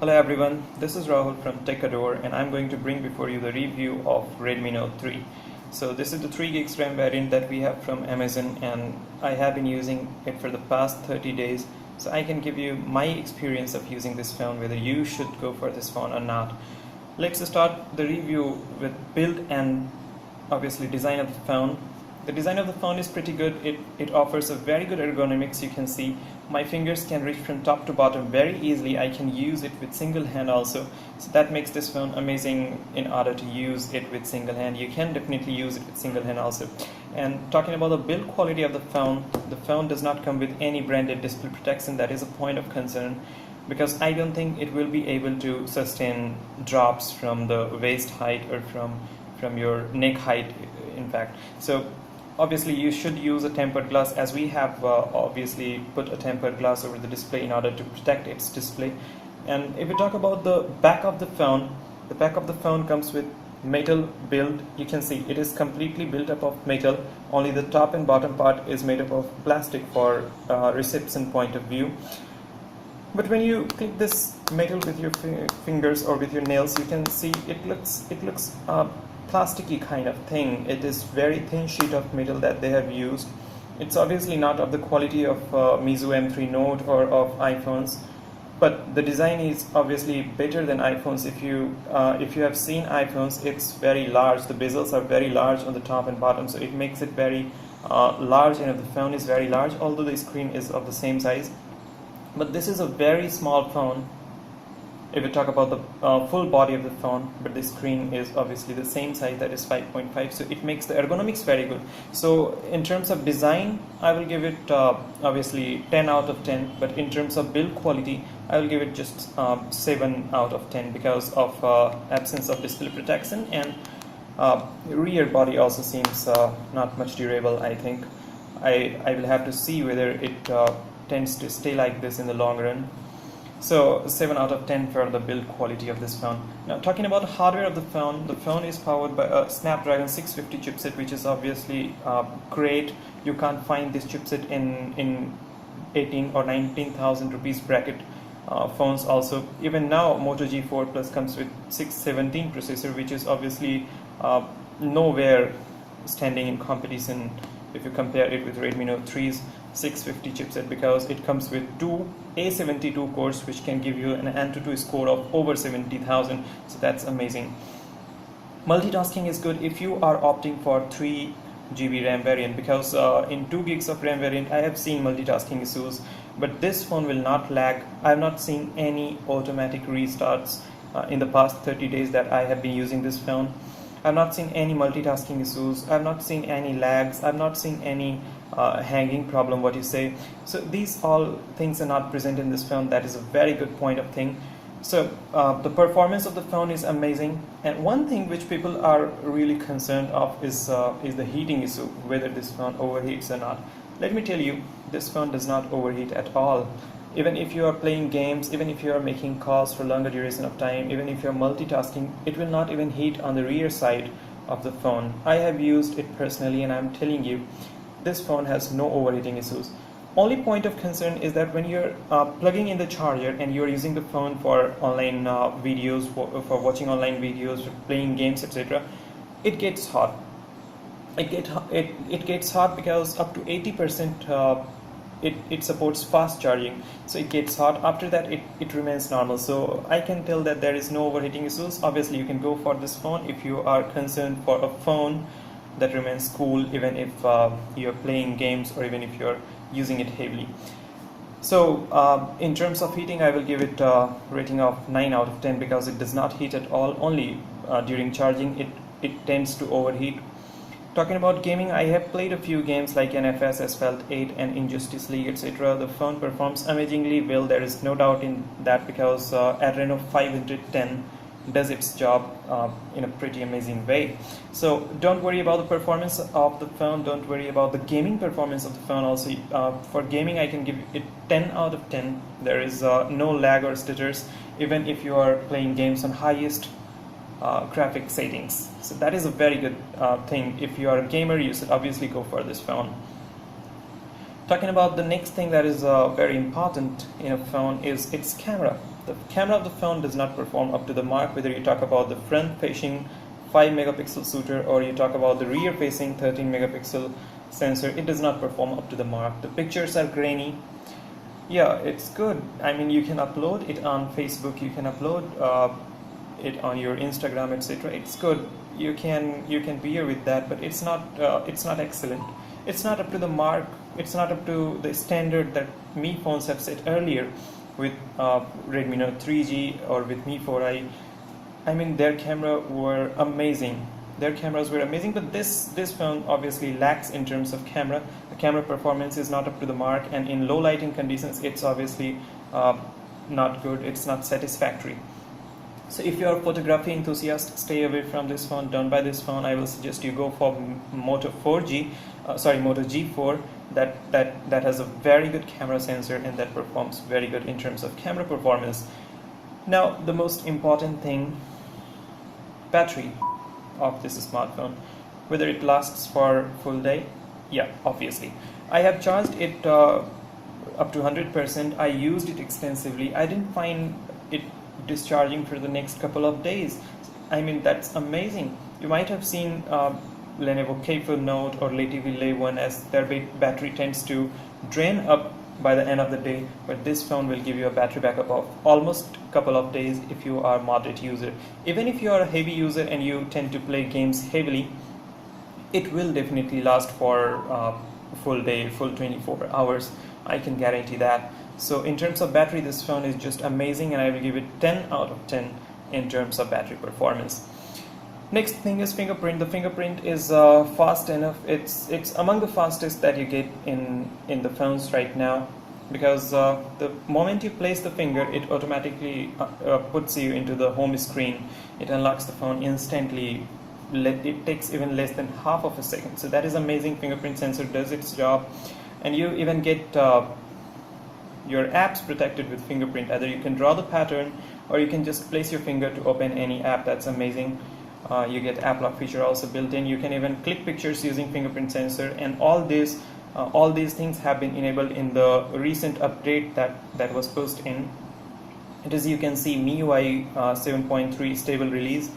Hello everyone, this is Rahul from TechAdore and I'm going to bring before you the review of Redmi Note 3. So this is the 3 gigs RAM variant that we have from Amazon and I have been using it for the past 30 days. So I can give you my experience of using this phone, whether you should go for this phone or not. Let's start the review with build and obviously design of the phone. The design of the phone is pretty good. It offers a very good ergonomics. You can see my fingers can reach from top to bottom very easily. I can use it with single hand also. So that makes this phone amazing in order to use it with single hand. You can definitely use it with single hand also. And talking about the build quality of the phone does not come with any branded display protection. That is a point of concern, because I don't think it will be able to sustain drops from the waist height or from your neck height, in fact. So obviously you should use a tempered glass, as we have obviously put a tempered glass over the display in order to protect its display. And if we talk about the back of the phone comes with metal build. You can see it is completely built up of metal. Only the top and bottom part is made up of plastic for reception point of view. But when you click this metal with your fingers or with your nails, you can see it looks plasticky kind of thing. It is very thin sheet of metal that they have used. It's obviously not of the quality of Meizu M3 Note or of iPhones, but the design is obviously better than iPhones. If you have seen iPhones, it's very large. The bezels are very large on the top and bottom, so it makes it very large, and the phone is very large, although the screen is of the same size. But this is a very small phone if we talk about the full body of the phone, but the screen is obviously the same size, that is 5.5, so it makes the ergonomics very good. So in terms of design, I will give it obviously 10 out of 10, but in terms of build quality, I will give it just 7 out of 10 because of absence of display protection, and rear body also seems not much durable. I think I will have to see whether it tends to stay like this in the long run. So 7 out of 10 for the build quality of this phone. Now talking about the hardware of the phone is powered by a Snapdragon 650 chipset, which is obviously great. You can't find this chipset in 18 or 19,000 rupees bracket phones also. Even now Moto G4 Plus comes with 617 processor, which is obviously nowhere standing in competition if you compare it with Redmi Note 3's 650 chipset, because it comes with two A72 cores, which can give you an Antutu score of over 70,000. So that's amazing. Multitasking is good if you are opting for 3 GB RAM variant, because in 2 gigs of RAM variant I have seen multitasking issues, but this phone will not lag. I have not seen any automatic restarts in the past 30 days that I have been using this phone. I've not seen any multitasking issues. I've not seen any lags. I've not seen any hanging problem, what you say. So these all things are not present in this phone. That is a very good point of thing. So the performance of the phone is amazing. And one thing which people are really concerned of is the heating issue, whether this phone overheats or not. Let me tell you, this phone does not overheat at all. Even if you are playing games, even if you are making calls for longer duration of time, even if you are multitasking, it will not even heat on the rear side of the phone. I have used it personally and I'm telling you, this phone has no overheating issues. Only point of concern is that when you're plugging in the charger and you're using the phone for online videos, for watching online videos, for playing games, etc., it gets hot. It gets hot because up to 80% it supports fast charging, so it gets hot. After that it remains normal, so I can tell that there is no overheating issues. Obviously you can go for this phone if you are concerned for a phone that remains cool even if you're playing games or even if you're using it heavily. So in terms of heating, I will give it a rating of 9 out of 10 because it does not heat at all. Only during charging it tends to overheat. Talking about gaming, I have played a few games like NFS, Asphalt 8 and Injustice League, etc. The phone performs amazingly well, there is no doubt in that, because Adreno 510 does its job in a pretty amazing way. So don't worry about the performance of the phone, don't worry about the gaming performance of the phone also. For gaming I can give it 10 out of 10. There is no lag or stutters, even if you are playing games on highest graphic settings. So that is a very good thing. If you are a gamer, you should obviously go for this phone. Talking about the next thing that is very important in a phone is its camera. The camera of the phone does not perform up to the mark, whether you talk about the front facing 5 megapixel shooter or you talk about the rear facing 13 megapixel sensor. It does not perform up to the mark. The pictures are grainy. Yeah, it's good. I mean, you can upload it on Facebook, you can upload it on your Instagram, etc. It's good. You can bear with that, but it's not excellent. It's not up to the mark. It's not up to the standard that Mi phones have set earlier with Redmi Note 3G or with Mi 4i. I mean, their camera were amazing. Their cameras were amazing, but this phone obviously lacks in terms of camera. The camera performance is not up to the mark, and in low lighting conditions, it's obviously not good. It's not satisfactory. So if you're a photography enthusiast, stay away from this phone. Don't buy this phone. I will suggest you go for Moto G4. That has a very good camera sensor and that performs very good in terms of camera performance. Now the most important thing, battery of this smartphone, whether it lasts for full day. Yeah, obviously I have charged it up to 100%. I used it extensively. I didn't find it discharging for the next couple of days. I mean, that's amazing. You might have seen Lenovo K4 Note or Lenovo Lay 1 as their battery tends to drain up by the end of the day, but this phone will give you a battery backup of almost a couple of days if you are a moderate user. Even if you are a heavy user and you tend to play games heavily, it will definitely last for a full day, full 24 hours. I can guarantee that. So in terms of battery, this phone is just amazing, and I will give it 10 out of 10 in terms of battery performance. Next thing is fingerprint. The fingerprint is fast enough. It's among the fastest that you get in the phones right now, because the moment you place the finger, it automatically puts you into the home screen. It unlocks the phone instantly. It takes even less than half of a second. So that is amazing. Fingerprint sensor does its job, and you even get your apps protected with fingerprint. Either you can draw the pattern or you can just place your finger to open any app. That's amazing. You get app lock feature also built in. You can even click pictures using fingerprint sensor, and all these things have been enabled in the recent update that was pushed in. It is, you can see, MIUI 7.3 stable release,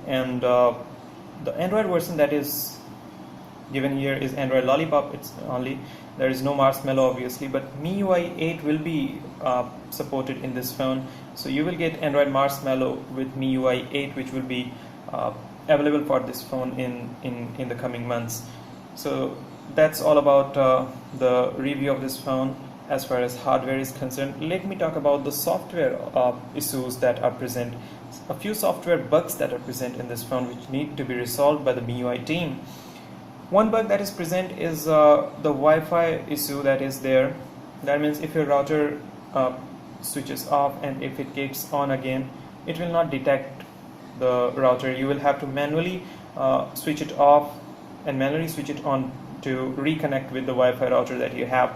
and the Android version that is given here is Android Lollipop. It's only, there is no Marshmallow obviously, but MIUI 8 will be supported in this phone. So you will get Android Marshmallow with MIUI 8, which will be available for this phone in the coming months. So that's all about the review of this phone as far as hardware is concerned. Let me talk about the software issues that are present. A few software bugs that are present in this phone which need to be resolved by the MIUI team. One bug that is present is the Wi-Fi issue that is there. That means if your router switches off and if it gets on again, it will not detect the router. You will have to manually switch it off and manually switch it on to reconnect with the Wi-Fi router that you have.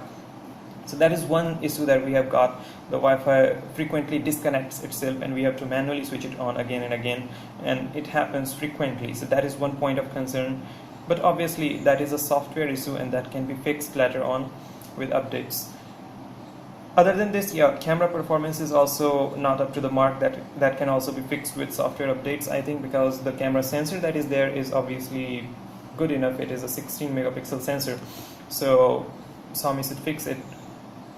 So that is one issue that we have got. The Wi-Fi frequently disconnects itself and we have to manually switch it on again and again, and it happens frequently. So that is one point of concern, but obviously that is a software issue and that can be fixed later on with updates. Other than this, yeah, camera performance is also not up to the mark. That can also be fixed with software updates, I think, because the camera sensor that is there is obviously good enough. It is a 16 megapixel sensor, so Xiaomi should fix it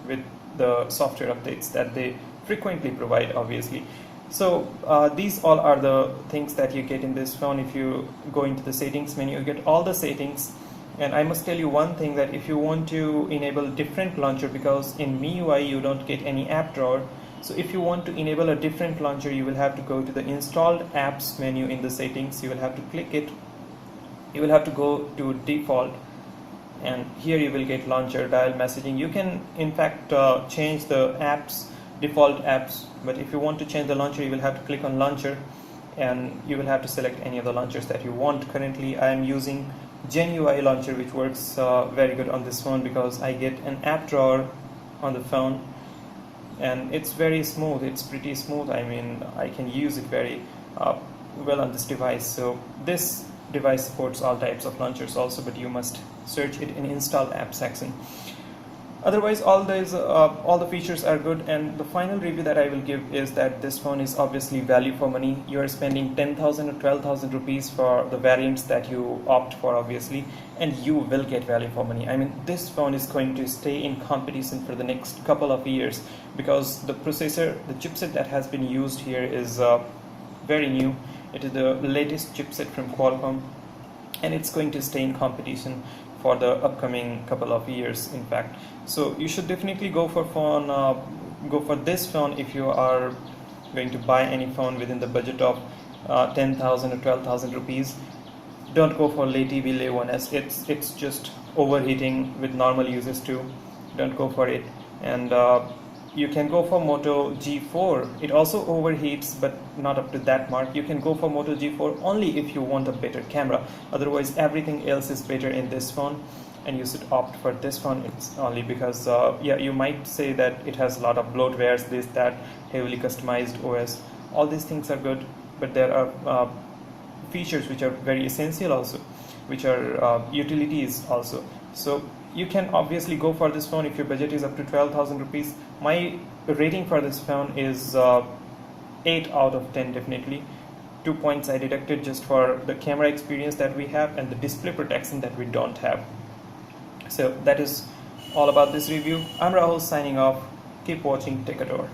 with the software updates that they frequently provide, obviously. So these all are the things that you get in this phone. If you go into the settings menu, you get all the settings. And I must tell you one thing, that if you want to enable different launcher, because in MIUI you don't get any app drawer, so if you want to enable a different launcher, you will have to go to the installed apps menu in the settings. You will have to click it. You will have to go to default, and here you will get launcher, dial, messaging. You can in fact change the apps, default apps, but if you want to change the launcher, you will have to click on launcher and you will have to select any of the launchers that you want. Currently I am using GenUI launcher, which works very good on this phone because I get an app drawer on the phone and it's very smooth. It's pretty smooth. I mean, I can use it very well on this device. So this device supports all types of launchers also, but you must search it in install app section. Otherwise, all the features are good, and the final review that I will give is that this phone is obviously value for money. You are spending 10,000 or 12,000 rupees for the variants that you opt for, obviously, and you will get value for money. I mean, this phone is going to stay in competition for the next couple of years because the processor, the chipset that has been used here is very new. It is the latest chipset from Qualcomm, and it's going to stay in competition for the upcoming couple of years, in fact. So you should definitely go for this phone if you are going to buy any phone within the budget of 10,000 or 12,000 rupees. Don't go for late EV Lay 1S. It's just overheating with normal users too. Don't go for it. And you can go for Moto G4. It also overheats, but not up to that mark. You can go for Moto G4 only if you want a better camera. Otherwise, everything else is better in this phone, and you should opt for this phone. It's only because, yeah, you might say that it has a lot of bloatwares, this, that, heavily customized OS. All these things are good, but there are features which are very essential also, which are utilities also. So you can obviously go for this phone if your budget is up to 12,000 rupees. My rating for this phone is 8 out of 10 definitely. 2 points I deducted just for the camera experience that we have and the display protection that we don't have. So that is all about this review. I'm Rahul signing off. Keep watching Tech Adore.